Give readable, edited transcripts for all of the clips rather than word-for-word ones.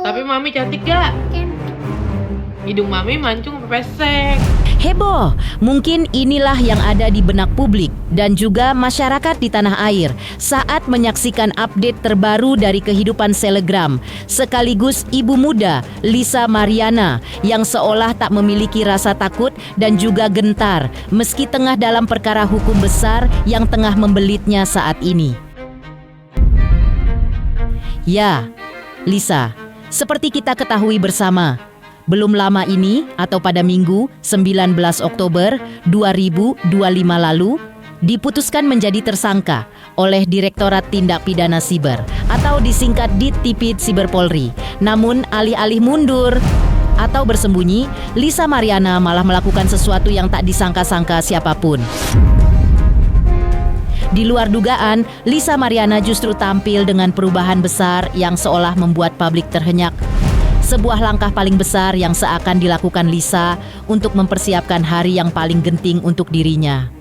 Tapi Mami cantik gak? Hidung Mami mancung sampai pesek. Heboh, mungkin inilah yang ada di benak publik dan juga masyarakat di tanah air saat menyaksikan update terbaru dari kehidupan selebgram sekaligus ibu muda Lisa Mariana yang seolah tak memiliki rasa takut dan juga gentar meski tengah dalam perkara hukum besar yang tengah membelitnya saat ini. Ya, Lisa, seperti kita ketahui bersama, belum lama ini atau pada Minggu 19 Oktober 2025 lalu diputuskan menjadi tersangka oleh Direktorat Tindak Pidana Siber atau disingkat Dittipid Siber Polri. Namun alih-alih mundur atau bersembunyi, Lisa Mariana malah melakukan sesuatu yang tak disangka-sangka siapapun. Di luar dugaan, Lisa Mariana justru tampil dengan perubahan besar yang seolah membuat publik terhenyak. Sebuah langkah paling besar yang seakan dilakukan Lisa untuk mempersiapkan hari yang paling genting untuk dirinya.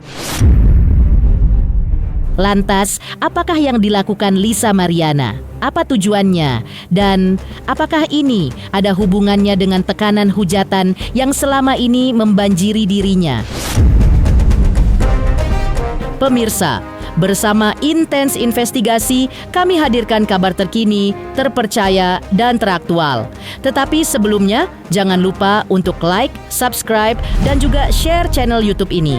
Lantas, apakah yang dilakukan Lisa Mariana? Apa tujuannya? Dan apakah ini ada hubungannya dengan tekanan hujatan yang selama ini membanjiri dirinya? Pemirsa, bersama Intens Investigasi, kami hadirkan kabar terkini, terpercaya, dan teraktual. Tetapi sebelumnya, jangan lupa untuk like, subscribe, dan juga share channel YouTube ini.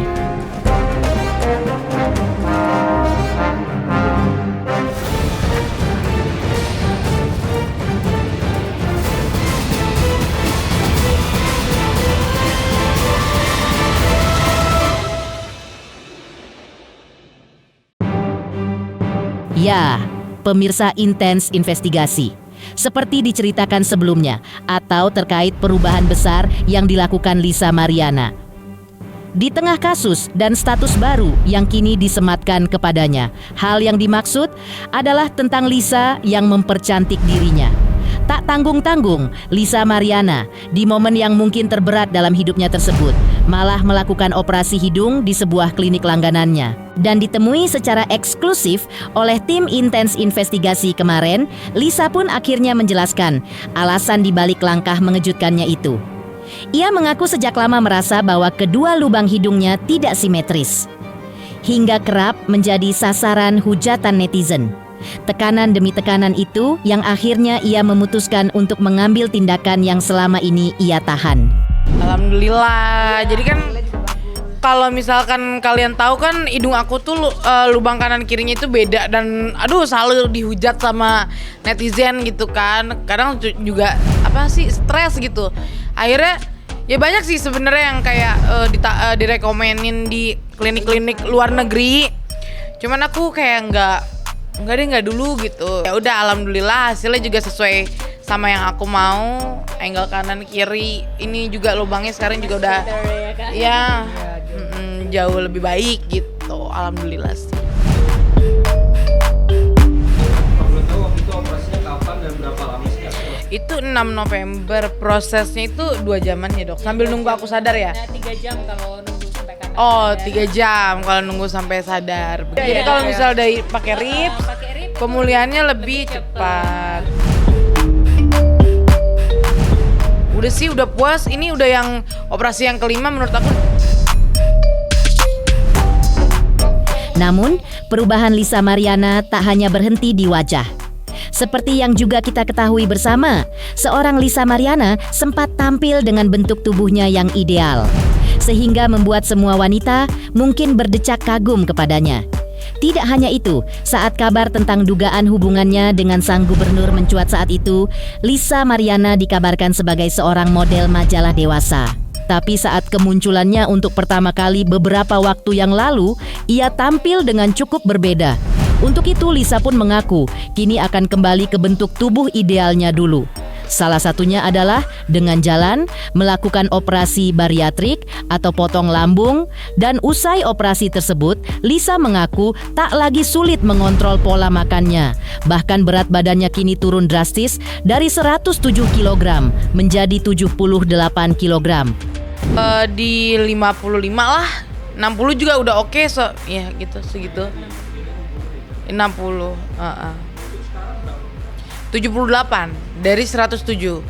Ya, pemirsa Intens Investigasi. Seperti diceritakan sebelumnya atau terkait perubahan besar yang dilakukan Lisa Mariana. Di tengah kasus dan status baru yang kini disematkan kepadanya, hal yang dimaksud adalah tentang Lisa yang mempercantik dirinya. Tak tanggung-tanggung, Lisa Mariana di momen yang mungkin terberat dalam hidupnya tersebut malah melakukan operasi hidung di sebuah klinik langganannya. Dan ditemui secara eksklusif oleh tim Intens Investigasi kemarin, Lisa pun akhirnya menjelaskan alasan dibalik langkah mengejutkannya itu. Ia mengaku sejak lama merasa bahwa kedua lubang hidungnya tidak simetris, hingga kerap menjadi sasaran hujatan netizen. Tekanan demi tekanan itu yang akhirnya ia memutuskan untuk mengambil tindakan yang selama ini ia tahan. Alhamdulillah. Jadi kan kalau misalkan kalian tahu kan hidung aku tuh lubang kanan kirinya itu beda dan selalu dihujat sama netizen gitu kan. Kadang juga stres gitu. Akhirnya ya banyak sih sebenarnya yang kayak direkomenin di klinik-klinik luar negeri. Cuman aku kayak enggak dulu gitu. Ya udah, alhamdulillah hasilnya juga sesuai sama yang aku mau. Angle kanan kiri ini juga lubangnya sekarang juga udah jauh lebih baik gitu. Alhamdulillah sih. Belum tahu waktu itu operasinya kapan dan berapa lama sih? Itu 6 November, prosesnya itu 2 jaman ya dok, sambil nunggu aku sadar ya? 3 jam kalau nunggu sampai kanan. Oh 3 jam kalau nunggu sampai sadar. Jadi kalau misal dari pakai rips, pemulihannya lebih cepat. Udah sih, udah puas. Ini udah yang operasi yang kelima menurut aku. Namun, perubahan Lisa Mariana tak hanya berhenti di wajah. Seperti yang juga kita ketahui bersama, seorang Lisa Mariana sempat tampil dengan bentuk tubuhnya yang ideal, sehingga membuat semua wanita mungkin berdecak kagum kepadanya. Tidak hanya itu, saat kabar tentang dugaan hubungannya dengan sang gubernur mencuat saat itu, Lisa Mariana dikabarkan sebagai seorang model majalah dewasa. Tapi saat kemunculannya untuk pertama kali beberapa waktu yang lalu, ia tampil dengan cukup berbeda. Untuk itu Lisa pun mengaku kini akan kembali ke bentuk tubuh idealnya dulu. Salah satunya adalah dengan jalan, melakukan operasi bariatrik atau potong lambung, dan usai operasi tersebut, Lisa mengaku tak lagi sulit mengontrol pola makannya. Bahkan berat badannya kini turun drastis dari 107 kg menjadi 78 kg. Di 55 lah, 60 juga udah oke, ya gitu, segitu. 60, 78 dari 107.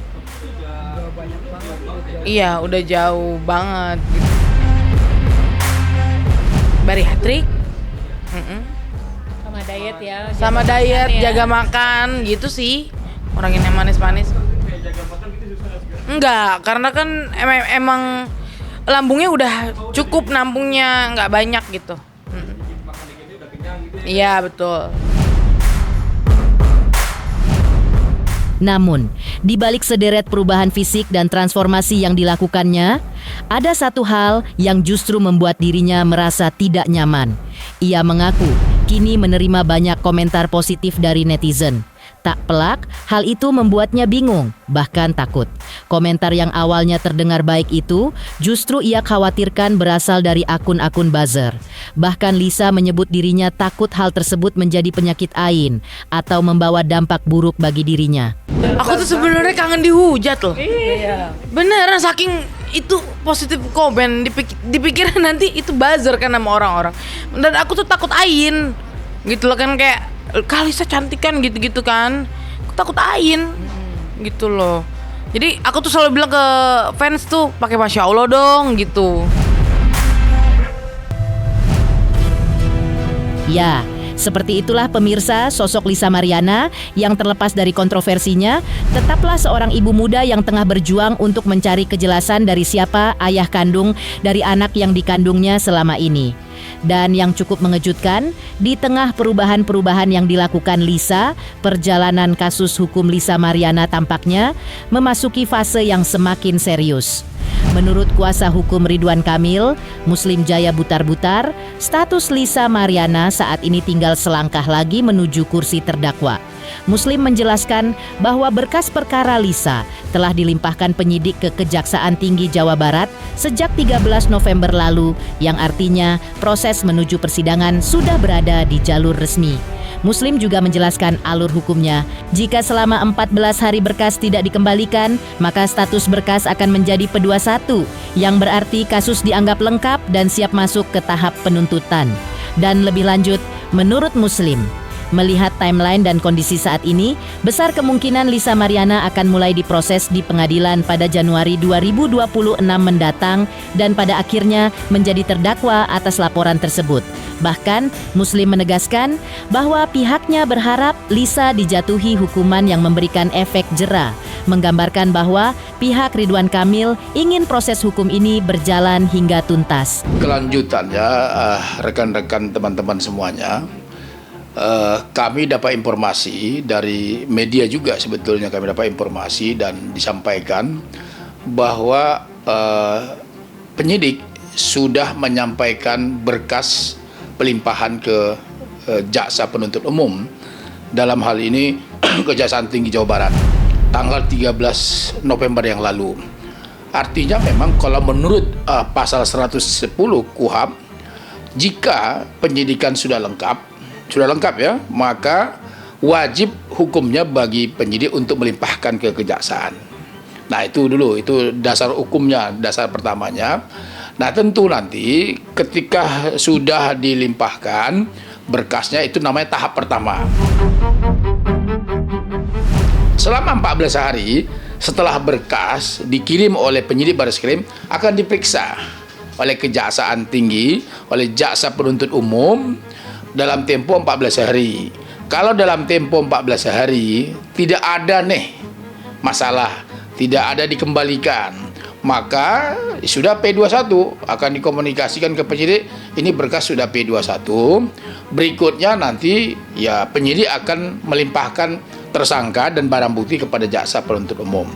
Iya, udah jauh banget gitu. Bariatrik. Sama diet ya. Sama jaga diet, makan ya. jaga makan gitu sih. Orang yang manis-manis. Enggak, karena kan emang lambungnya udah cukup, nampungnya nggak banyak gitu. Iya, betul. Namun, di balik sederet perubahan fisik dan transformasi yang dilakukannya, ada satu hal yang justru membuat dirinya merasa tidak nyaman. Ia mengaku kini menerima banyak komentar positif dari netizen. Tak pelak, hal itu membuatnya bingung, bahkan takut. Komentar yang awalnya terdengar baik itu justru ia khawatirkan berasal dari akun-akun buzzer. Bahkan Lisa menyebut dirinya takut hal tersebut menjadi penyakit ain atau membawa dampak buruk bagi dirinya. Aku tuh sebenarnya kangen dihujat loh. Iya. Beneran, saking itu positif komen, dipikir nanti itu buzzer kan sama orang-orang. Dan aku tuh takut ain. Gitu loh kan, kayak Kalisa cantik kan gitu-gitu kan. Aku takut ain. Gitu loh. Jadi aku tuh selalu bilang ke fans tuh pakai Masya Allah dong gitu. Ya, seperti itulah pemirsa sosok Lisa Mariana yang terlepas dari kontroversinya, tetaplah seorang ibu muda yang tengah berjuang untuk mencari kejelasan dari siapa ayah kandung dari anak yang dikandungnya selama ini. Dan yang cukup mengejutkan, di tengah perubahan-perubahan yang dilakukan Lisa, perjalanan kasus hukum Lisa Mariana tampaknya memasuki fase yang semakin serius. Menurut kuasa hukum Ridwan Kamil, Muslim Jaya Butar-Butar, status Lisa Mariana saat ini tinggal selangkah lagi menuju kursi terdakwa. Muslim menjelaskan bahwa berkas perkara Lisa telah dilimpahkan penyidik ke Kejaksaan Tinggi Jawa Barat sejak 13 November lalu, yang artinya proses menuju persidangan sudah berada di jalur resmi. Muslim juga menjelaskan alur hukumnya. Jika selama 14 hari berkas tidak dikembalikan, maka status berkas akan menjadi P21, yang berarti kasus dianggap lengkap dan siap masuk ke tahap penuntutan. Dan lebih lanjut, menurut Muslim, melihat timeline dan kondisi saat ini, besar kemungkinan Lisa Mariana akan mulai diproses di pengadilan pada Januari 2026 mendatang dan pada akhirnya menjadi terdakwa atas laporan tersebut. Bahkan, Muslim menegaskan bahwa pihaknya berharap Lisa dijatuhi hukuman yang memberikan efek jera, menggambarkan bahwa pihak Ridwan Kamil ingin proses hukum ini berjalan hingga tuntas. Kelanjutannya, rekan-rekan teman-teman semuanya, kami dapat informasi dari media juga, sebetulnya kami dapat informasi dan disampaikan bahwa penyidik sudah menyampaikan berkas pelimpahan ke Jaksa Penuntut Umum, dalam hal ini Kejaksaan Tinggi Jawa Barat, tanggal 13 November yang lalu. Artinya memang kalau menurut pasal 110 KUHP, jika penyidikan sudah lengkap ya, maka wajib hukumnya bagi penyidik untuk melimpahkan ke kejaksaan. Nah itu dulu, itu dasar hukumnya, dasar pertamanya. Nah tentu nanti ketika sudah dilimpahkan berkasnya, itu namanya tahap pertama. Selama 14 hari setelah berkas dikirim oleh penyidik Bareskrim, akan diperiksa oleh Kejaksaan Tinggi, oleh Jaksa Penuntut Umum dalam tempo 14 hari. Kalau dalam tempo 14 hari tidak ada masalah, tidak ada dikembalikan, maka sudah P21 akan dikomunikasikan ke penyidik, ini berkas sudah P21. Berikutnya nanti ya penyidik akan melimpahkan tersangka dan barang bukti kepada Jaksa Penuntut Umum.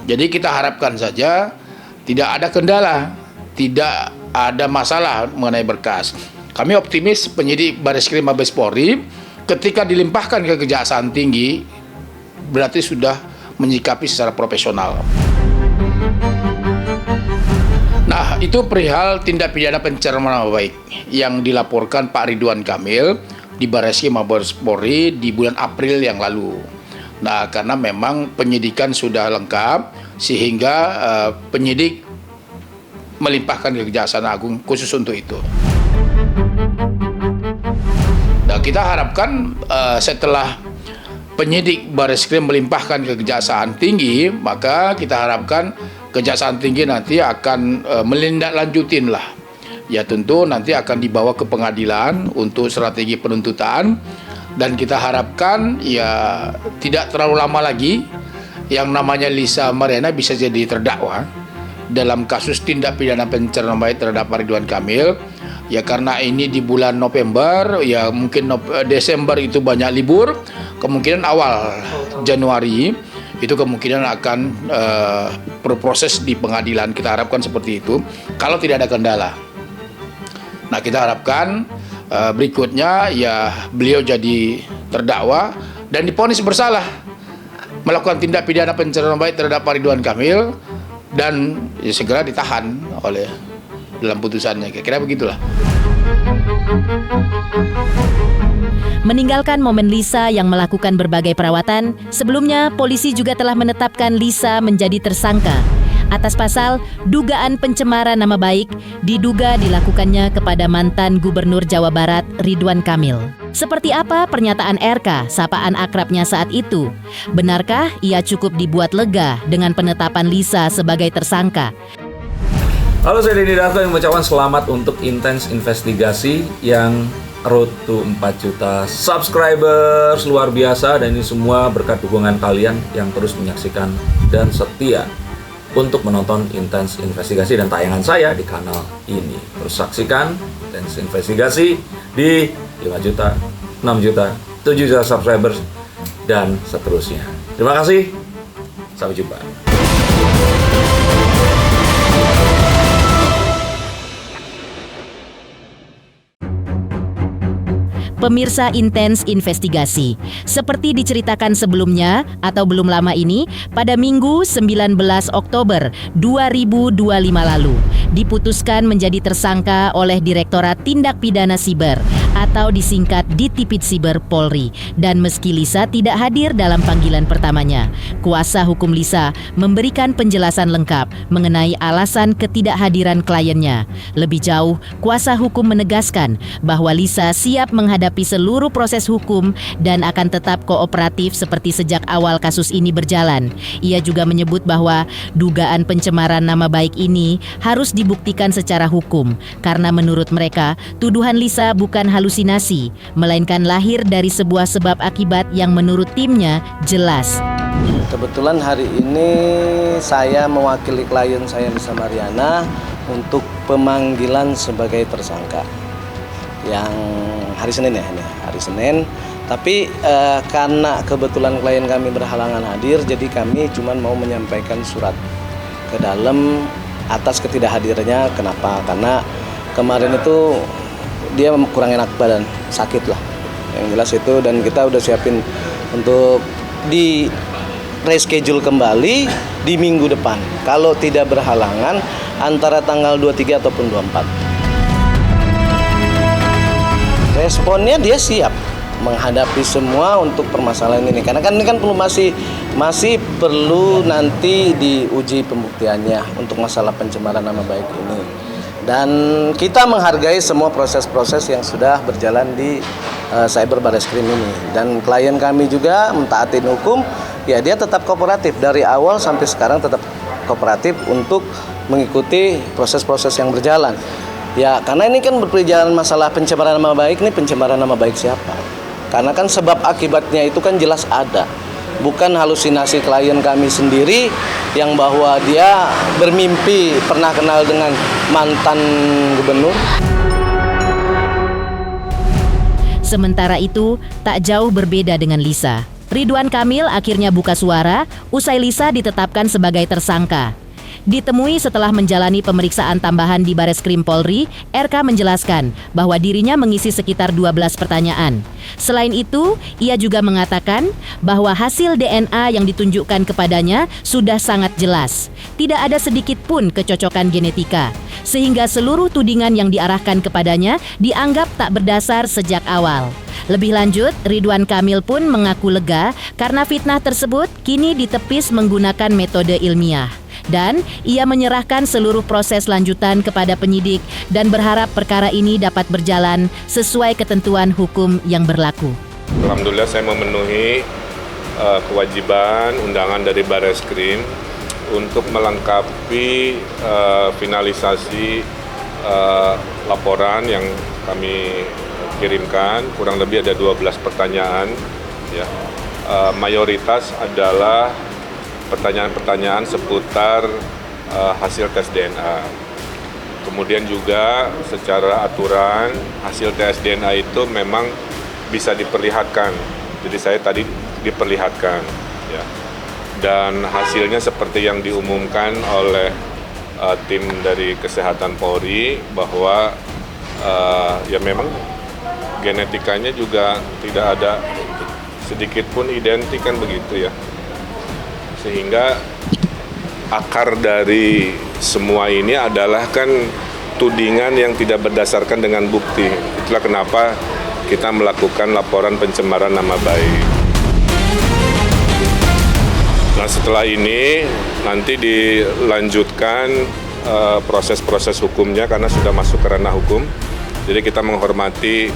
Jadi kita harapkan saja tidak ada kendala, tidak ada masalah mengenai berkas. Kami optimis penyidik Bareskrim Mabes Polri ketika dilimpahkan ke Kejaksaan Tinggi berarti sudah menyikapi secara profesional. Nah, itu perihal tindak pidana pencemaran nama baik yang dilaporkan Pak Ridwan Kamil di Bareskrim Mabes Polri di bulan April yang lalu. Nah, karena memang penyidikan sudah lengkap sehingga penyidik melimpahkan ke Kejaksaan Agung khusus untuk itu. Nah, kita harapkan setelah penyidik Bareskrim melimpahkan ke Kejaksaan Tinggi, maka kita harapkan Kejaksaan Tinggi nanti akan melindaklanjutin lah. Ya tentu nanti akan dibawa ke pengadilan untuk strategi penuntutan, dan kita harapkan ya tidak terlalu lama lagi yang namanya Lisa Mariana bisa jadi terdakwa dalam kasus tindak pidana pencemaran nama baik terhadap Ridwan Kamil. Ya karena ini di bulan November, ya mungkin Desember itu banyak libur, kemungkinan awal Januari itu kemungkinan akan berproses di pengadilan. Kita harapkan seperti itu kalau tidak ada kendala. Nah kita harapkan berikutnya ya beliau jadi terdakwa dan divonis bersalah melakukan tindak pidana pencemaran nama baik terhadap Ridwan Kamil dan ya, segera ditahan oleh dalam putusannya. Kira-kira begitulah. Meninggalkan momen Lisa yang melakukan berbagai perawatan, sebelumnya polisi juga telah menetapkan Lisa menjadi tersangka atas pasal dugaan pencemaran nama baik diduga dilakukannya kepada mantan Gubernur Jawa Barat Ridwan Kamil. Seperti apa pernyataan RK, sapaan akrabnya saat itu? Benarkah ia cukup dibuat lega dengan penetapan Lisa sebagai tersangka? Halo, saya Denny Darko yang mengucapkan selamat untuk Intens Investigasi yang road to 4 juta subscribers, luar biasa, dan ini semua berkat dukungan kalian yang terus menyaksikan dan setia untuk menonton Intens Investigasi dan tayangan saya di kanal ini. Terus saksikan Intens Investigasi di 5 juta, 6 juta, 7 juta subscribers dan seterusnya. Terima kasih, sampai jumpa. Pemirsa Intens Investigasi, seperti diceritakan sebelumnya atau belum lama ini, pada Minggu 19 Oktober 2025 lalu, diputuskan menjadi tersangka oleh Direktorat Tindak Pidana Siber atau disingkat Ditipid Siber Polri. Dan meski Lisa tidak hadir dalam panggilan pertamanya, kuasa hukum Lisa memberikan penjelasan lengkap mengenai alasan ketidakhadiran kliennya. Lebih jauh, kuasa hukum menegaskan bahwa Lisa siap menghadapi seluruh proses hukum dan akan tetap kooperatif seperti sejak awal kasus ini berjalan. Ia juga menyebut bahwa dugaan pencemaran nama baik ini harus dibuktikan secara hukum karena menurut mereka tuduhan Lisa bukan halusinasi, melainkan lahir dari sebuah sebab akibat yang menurut timnya jelas. Kebetulan hari ini saya mewakili klien saya Lisa Mariana untuk pemanggilan sebagai tersangka yang hari Senin ya, ini hari Senin. Tapi karena kebetulan klien kami berhalangan hadir, jadi kami cuma mau menyampaikan surat ke dalam atas ketidakhadirannya. Kenapa? Karena kemarin itu dia kurang enak badan, sakit lah. Yang jelas itu, dan kita udah siapin untuk di reschedule kembali di minggu depan. Kalau tidak berhalangan antara tanggal 23 ataupun 24. Responnya dia siap menghadapi semua untuk permasalahan ini, karena kan ini kan masih perlu nanti diuji pembuktiannya untuk masalah pencemaran nama baik ini. Dan kita menghargai semua proses-proses yang sudah berjalan di Cyber Bareskrim ini. Dan klien kami juga mentaatin hukum, ya dia tetap kooperatif dari awal sampai sekarang, tetap kooperatif untuk mengikuti proses-proses yang berjalan. Ya, karena ini kan berjalan masalah pencemaran nama baik, ini pencemaran nama baik siapa? Karena kan sebab akibatnya itu kan jelas ada. Bukan halusinasi klien kami sendiri yang bahwa dia bermimpi pernah kenal dengan mantan gubernur. Sementara itu, tak jauh berbeda dengan Lisa. Ridwan Kamil akhirnya buka suara usai Lisa ditetapkan sebagai tersangka. Ditemui setelah menjalani pemeriksaan tambahan di Bareskrim Polri, RK menjelaskan bahwa dirinya mengisi sekitar 12 pertanyaan. Selain itu, ia juga mengatakan bahwa hasil DNA yang ditunjukkan kepadanya sudah sangat jelas. Tidak ada sedikit pun kecocokan genetika, sehingga seluruh tudingan yang diarahkan kepadanya dianggap tak berdasar sejak awal. Lebih lanjut, Ridwan Kamil pun mengaku lega karena fitnah tersebut kini ditepis menggunakan metode ilmiah. Dan ia menyerahkan seluruh proses lanjutan kepada penyidik dan berharap perkara ini dapat berjalan sesuai ketentuan hukum yang berlaku. Alhamdulillah saya memenuhi kewajiban undangan dari Barreskrim untuk melengkapi finalisasi laporan yang kami kirimkan. Kurang lebih ada 12 pertanyaan, ya. Mayoritas adalah pertanyaan-pertanyaan seputar hasil tes DNA. Kemudian juga secara aturan hasil tes DNA itu memang bisa diperlihatkan. Jadi saya tadi diperlihatkan, ya. Dan hasilnya seperti yang diumumkan oleh tim dari Kesehatan Polri bahwa ya memang genetikanya juga tidak ada sedikit pun identik kan begitu ya. Sehingga akar dari semua ini adalah kan tudingan yang tidak berdasarkan dengan bukti. Itulah kenapa kita melakukan laporan pencemaran nama baik. Nah, setelah ini nanti dilanjutkan proses-proses hukumnya karena sudah masuk ke ranah hukum. Jadi kita menghormati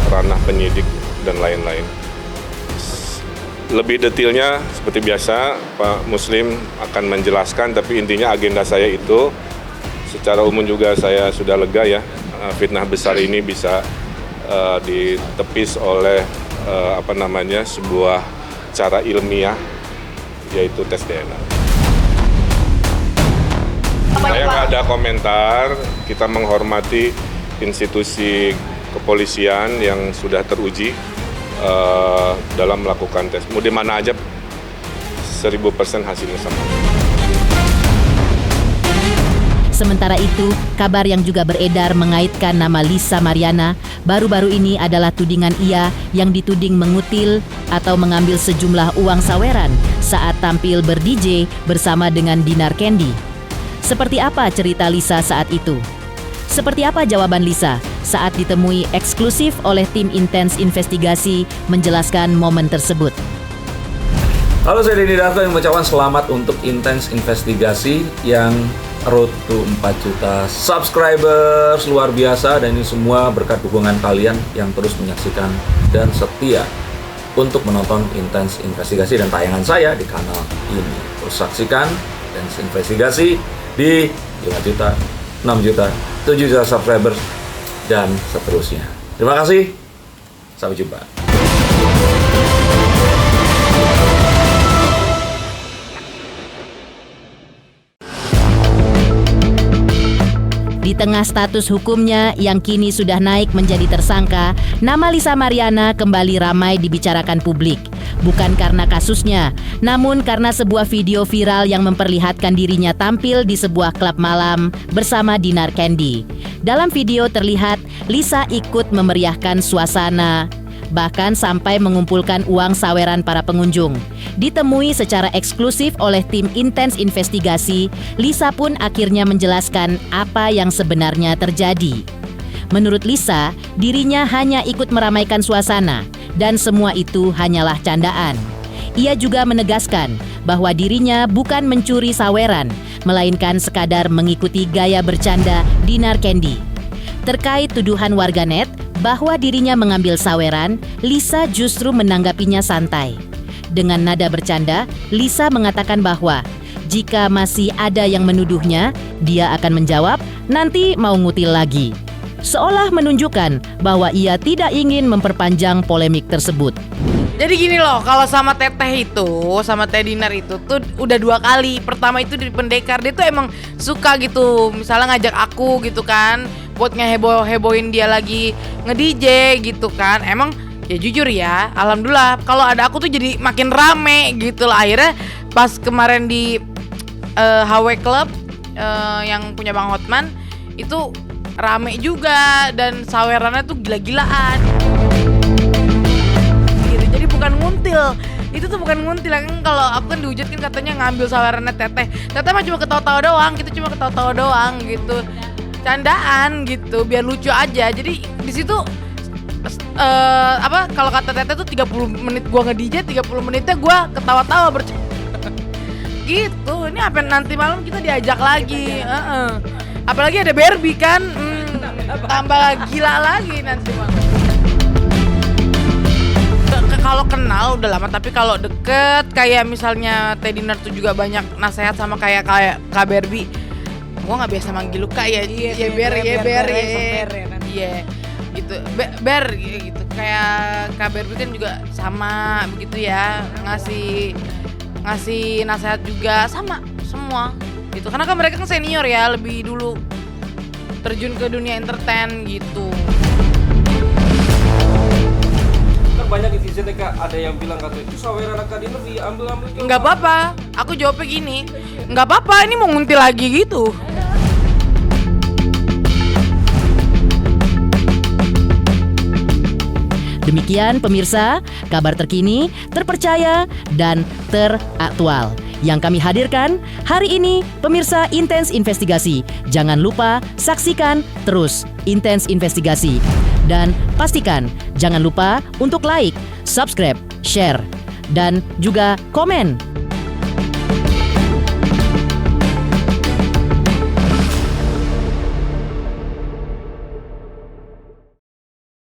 ranah penyidik dan lain-lain. Lebih detailnya seperti biasa Pak Muslim akan menjelaskan, tapi intinya agenda saya itu secara umum juga saya sudah lega ya, fitnah besar ini bisa ditepis oleh sebuah cara ilmiah, yaitu tes DNA. Saya nggak ada komentar, kita menghormati institusi kepolisian yang sudah teruji dalam melakukan tes. Mau di mana aja 1000% hasilnya sama. Sementara itu, kabar yang juga beredar mengaitkan nama Lisa Mariana baru-baru ini adalah tudingan ia yang dituding mengutil atau mengambil sejumlah uang saweran saat tampil ber-DJ bersama dengan Dinar Candy. Seperti apa cerita Lisa saat itu? Seperti apa jawaban Lisa saat ditemui eksklusif oleh tim Intens Investigasi menjelaskan momen tersebut? Halo, saya Denny Darko yang mengucapkan selamat untuk Intens Investigasi yang road to 4 juta subscribers, luar biasa, dan ini semua berkat dukungan kalian yang terus menyaksikan dan setia untuk menonton Intens Investigasi dan tayangan saya di kanal ini. Terus saksikan Intens Investigasi di 5 juta, 6 juta, 7 juta subscribers dan seterusnya. Terima kasih, sampai jumpa. Di tengah status hukumnya yang kini sudah naik menjadi tersangka, nama Lisa Mariana kembali ramai dibicarakan publik. Bukan karena kasusnya, namun karena sebuah video viral yang memperlihatkan dirinya tampil di sebuah klub malam bersama Dinar Candy. Dalam video terlihat Lisa ikut memeriahkan suasana, bahkan sampai mengumpulkan uang saweran para pengunjung. Ditemui secara eksklusif oleh tim Intens Investigasi, Lisa pun akhirnya menjelaskan apa yang sebenarnya terjadi. Menurut Lisa, dirinya hanya ikut meramaikan suasana dan semua itu hanyalah candaan. Ia juga menegaskan bahwa dirinya bukan mencuri saweran, melainkan sekadar mengikuti gaya bercanda Dinar Candy. Terkait tuduhan warganet bahwa dirinya mengambil saweran, Lisa justru menanggapinya santai. Dengan nada bercanda, Lisa mengatakan bahwa jika masih ada yang menuduhnya, dia akan menjawab, nanti mau ngutil lagi. Seolah menunjukkan bahwa ia tidak ingin memperpanjang polemik tersebut. Jadi gini loh, kalau sama Teteh itu, sama Teh Dinar itu tuh udah 2 kali. Pertama itu di Pendekar, dia tuh emang suka gitu, misalnya ngajak aku gitu kan, buat ngehebohin dia lagi nge-DJ gitu kan. Emang ya jujur ya, alhamdulillah kalau ada aku tuh jadi makin rame gitu lah. Akhirnya pas kemarin di HW Club yang punya Bang Hotman itu rame juga dan sawerannya tuh gila-gilaan gitu. Jadi bukan nguntil, itu tuh bukan nguntil. Kan kalau aku kan dihujat kan katanya ngambil sawerannya Teteh mah cuma ketawa-tawa doang, kita cuma ketawa-tawa doang gitu, candaan gitu biar lucu aja. Jadi di situ kalau kata Teteh tuh 30 menit gua nge-DJ, 30 menitnya gua ketawa-tawa bercanda gitu. Ini apa nanti malam kita diajak lagi, apalagi ada Barbie kan, tambah gila lagi nanti malam. kalau kenal udah lama, tapi kalau deket kayak misalnya Teddy Nar tuh juga banyak nasehat sama kayak Kak Barbie. Gua nggak biasa manggil lu Kak ya. Iya Ber Iya gitu. Ber gitu. Kayak Kak Barbie kan juga sama begitu ya, ngasih nasehat juga sama semua gitu. Karena kan mereka kan senior ya, lebih dulu terjun ke dunia entertain gitu. Banyak netizen Kak, ada yang bilang katanya itu saweran Akademir diambil Nggak apa-apa, aku jawabnya gini, nggak apa-apa, ini mau nguntil lagi gitu. Demikian pemirsa, kabar terkini, terpercaya, dan teraktual yang kami hadirkan hari ini. Pemirsa Intens Investigasi, jangan lupa saksikan terus Intens Investigasi. Dan pastikan jangan lupa untuk like, subscribe, share, dan juga komen.